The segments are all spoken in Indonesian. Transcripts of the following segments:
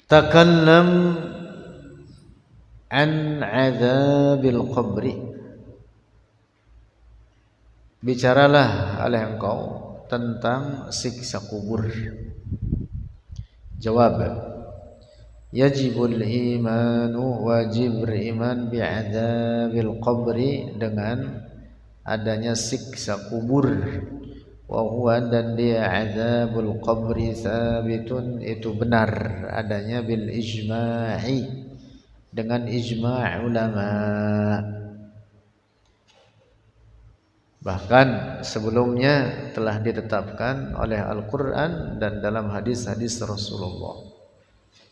takallam an adzabil qabri, bicaralah oleh engkau tentang siksa kubur. Jawab, yajibul imanu, wajib beriman bi'adzabil qabri, dengan adanya siksa kubur. Wa huwa, dan dia adzabul qabri, sabitun, itu benar adanya, bil ijma'i, dengan ijma' ulama. Bahkan sebelumnya telah ditetapkan oleh Al-Quran dan dalam hadis-hadis Rasulullah,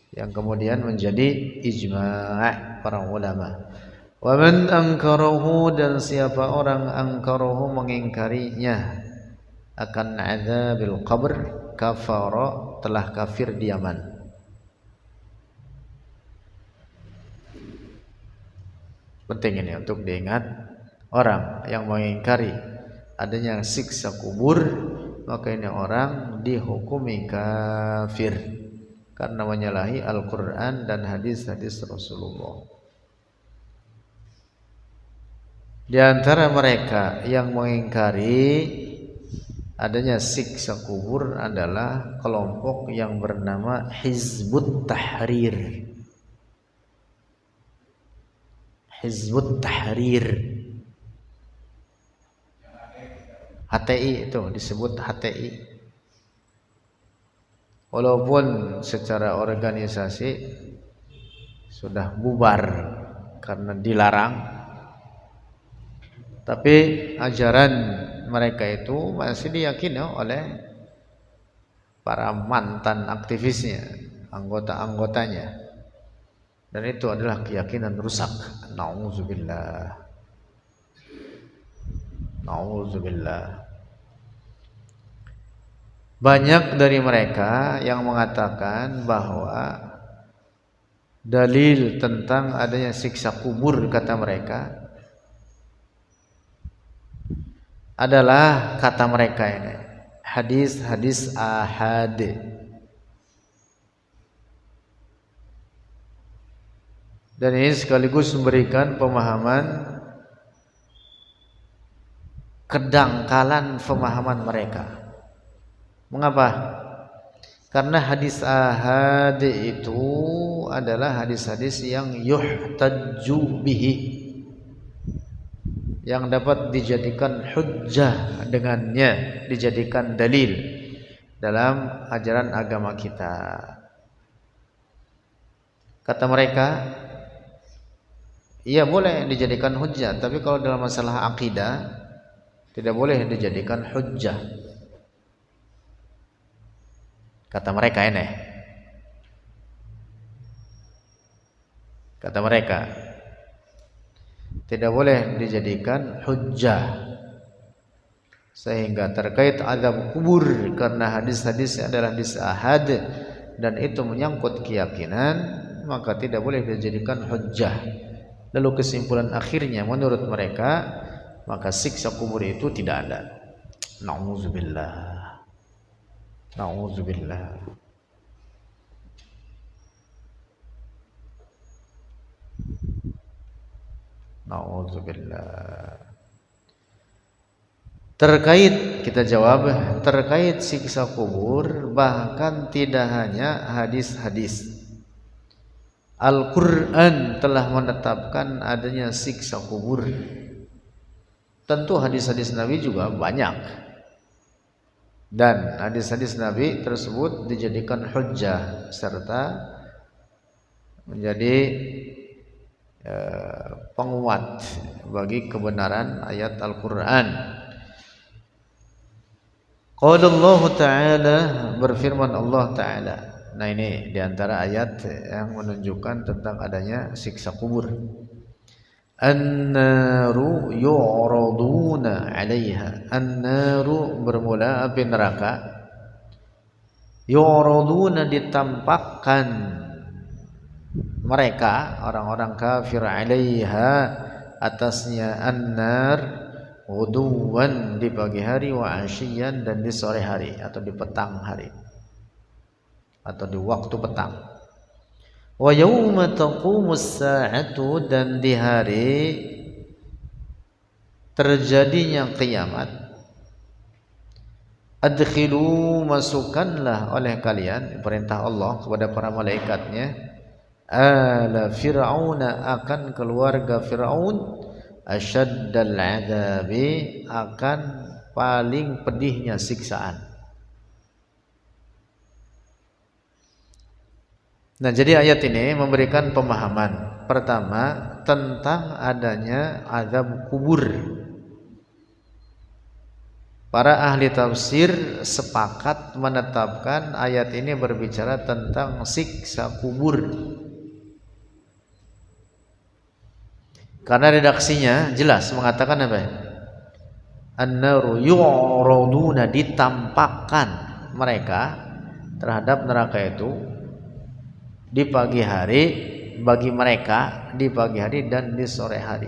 yang kemudian menjadi ijma' para ulama. Wa man angkarahu, dan siapa orang angkarahu, mengingkarinya, akan adzabil qabr, kafara, telah kafir diaman. Penting ini untuk diingat. Orang yang mengingkari adanya siksa kubur, maka ini orang dihukumi kafir karena menyalahi Al-Quran dan hadis-hadis Rasulullah. Di antara mereka yang mengingkari adanya siksa kubur adalah kelompok yang bernama Hizbut Tahrir. Hizbut Tahrir, HTI itu disebut HTI. Walaupun secara organisasi sudah bubar karena dilarang, tapi ajaran mereka itu masih diyakini oleh para mantan aktivisnya, anggota-anggotanya, dan itu adalah keyakinan rusak. Nauzubillah. Nauzubillah. Banyak dari mereka yang mengatakan bahwa dalil tentang adanya siksa kubur, kata mereka, adalah, kata mereka ini, hadis-hadis ahad. Dan ini sekaligus memberikan pemahaman kedangkalan pemahaman mereka. Mengapa? Karena hadis ahad itu adalah hadis-hadis yang yuhtajju bihi, yang dapat dijadikan hujjah dengannya, dijadikan dalil dalam ajaran agama kita. Kata mereka, iya boleh dijadikan hujjah, tapi kalau dalam masalah akidah tidak boleh dijadikan hujjah. Kata mereka ini. Kata mereka, tidak boleh dijadikan hujjah. Sehingga terkait azab kubur, karena hadis-hadisnya adalah hadis ahad dan itu menyangkut keyakinan, maka tidak boleh dijadikan hujjah. Lalu kesimpulan akhirnya menurut mereka, maka siksa kubur itu tidak ada. Nauzubillah. Nauzubillah. Nauzubillah. Terkait, kita jawab, terkait siksa kubur, bahkan tidak hanya hadis-hadis, Al-Quran telah menetapkan adanya siksa kubur. Tentu hadis-hadis Nabi juga banyak, dan hadis-hadis Nabi tersebut dijadikan hujjah serta menjadi penguat bagi kebenaran ayat Al-Quran. Qala Allah Ta'ala, berfirman Allah Ta'ala. Nah, ini diantara ayat yang menunjukkan tentang adanya siksa kubur. An-naru yu'raduna 'alaiha. An-naru bermula api neraka. Yu'raduna, ditampakkan mereka orang-orang kafir, 'alaiha, atasnya an-nar, ghuduwan, di pagi hari, wa 'ashiyan, dan di sore hari atau di petang hari atau di waktu petang. Wa yauma taqumus sa'atu, dan di hari terjadinya kiamat, adkhilu, masukkanlah oleh kalian, perintah Allah kepada para malaikatnya, ala fir'auna, akan keluarga Fir'aun, asyaddal adabi, akan paling pedihnya siksaan. Nah, jadi ayat ini memberikan pemahaman pertama tentang adanya azab kubur. Para ahli tafsir sepakat menetapkan ayat ini berbicara tentang siksa kubur. Karena redaksinya jelas mengatakan apa? An-naru yu'raduna, ditampakkan mereka terhadap neraka itu di pagi hari bagi mereka, di pagi hari dan di sore hari.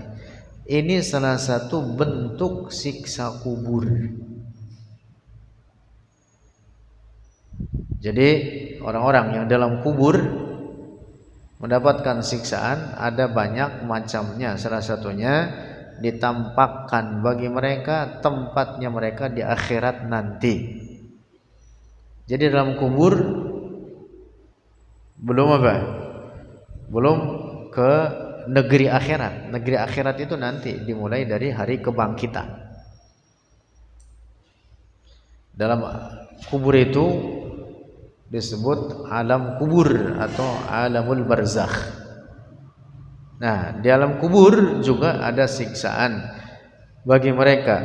Ini salah satu bentuk siksa kubur. Jadi orang-orang yang dalam kubur mendapatkan siksaan ada banyak macamnya. Salah satunya ditampakkan bagi mereka tempatnya mereka di akhirat nanti. Jadi dalam kubur belum apa? Belum ke negeri akhirat. Negeri akhirat itu nanti dimulai dari hari kebangkitan. Dalam kubur itu disebut alam kubur atau alamul barzakh. Nah, di alam kubur juga ada siksaan bagi mereka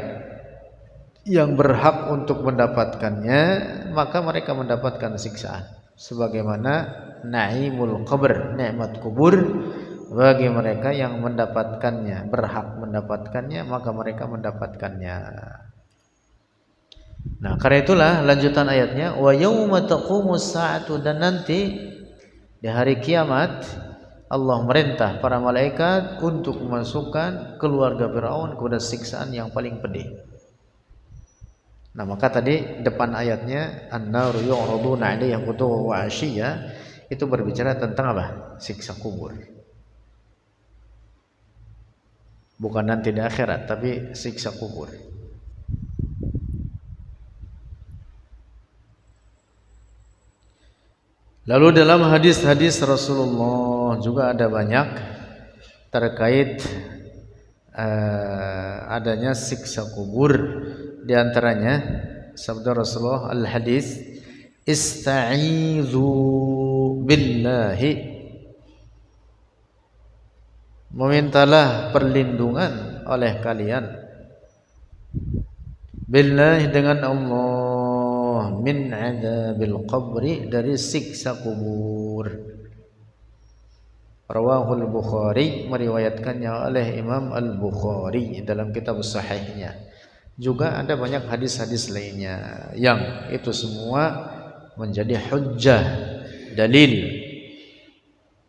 yang berhak untuk mendapatkannya, maka mereka mendapatkan siksaan sebagaimana naimul qabr, nikmat kubur, bagi mereka yang mendapatkannya, berhak mendapatkannya, maka mereka mendapatkannya. Nah, karena itulah lanjutan ayatnya, wa yauma taqumus sa'atu, dan nanti di hari kiamat Allah merintah para malaikat untuk memasukkan keluarga Firaun kepada siksaan yang paling pedih. Nah, maka tadi depan ayatnya an-naru yu'raduna 'alaiha ghuduwwan wa 'ashiyya, itu berbicara tentang apa? Siksa kubur. Bukan nanti di akhirat, tapi siksa kubur. Lalu dalam hadis-hadis Rasulullah juga ada banyak terkait adanya siksa kubur. Di antaranya sabda Rasulullah, al-hadis, ista'izu billahi, memintalah perlindungan oleh kalian, billahi, dengan Allah, min adzabil qabri, dari siksa kubur. Rawahul Bukhari, meriwayatkannya oleh Imam Al-Bukhari dalam kitab sahihnya. Juga ada banyak hadis-hadis lainnya yang itu semua menjadi hujjah, dalil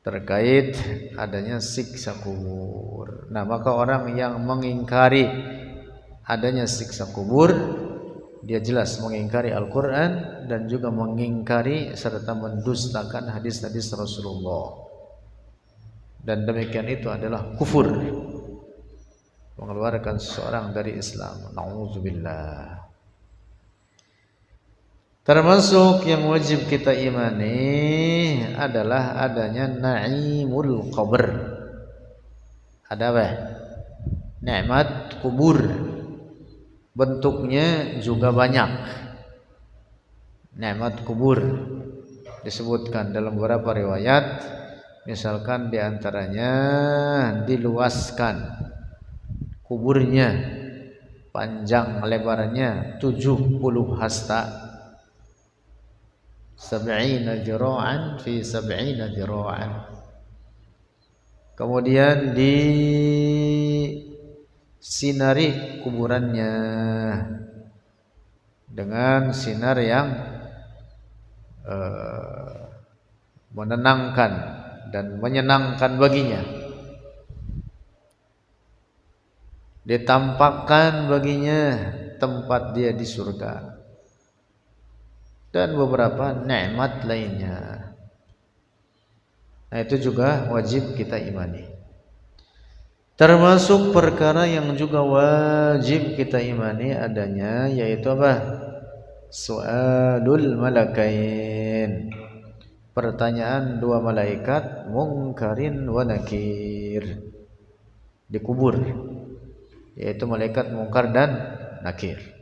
terkait adanya siksa kubur. Nah, maka orang yang mengingkari adanya siksa kubur, dia jelas mengingkari Al-Quran dan juga mengingkari serta mendustakan hadis-hadis Rasulullah. Dan demikian itu adalah kufur, mengeluarkan seseorang dari Islam. Na'udzubillah. Termasuk yang wajib kita imani adalah adanya naimul qabr. Ada apa? Nikmat kubur. Bentuknya juga banyak. Nikmat kubur disebutkan dalam beberapa riwayat. Misalkan diantaranya diluaskan kuburnya, panjang lebarnya 70 hasta, 70 zira'an fi 70 zira'an. Kemudian disinari kuburannya dengan sinar yang menenangkan dan menyenangkan baginya. Ditampakkan baginya tempat dia di surga dan beberapa nikmat lainnya. Nah, itu juga wajib kita imani. Termasuk perkara yang juga wajib kita imani adanya, yaitu apa? Su'alul malakain, pertanyaan dua malaikat Mungkarin wa Nakir di kubur, yaitu malaikat Mungkar dan Nakir.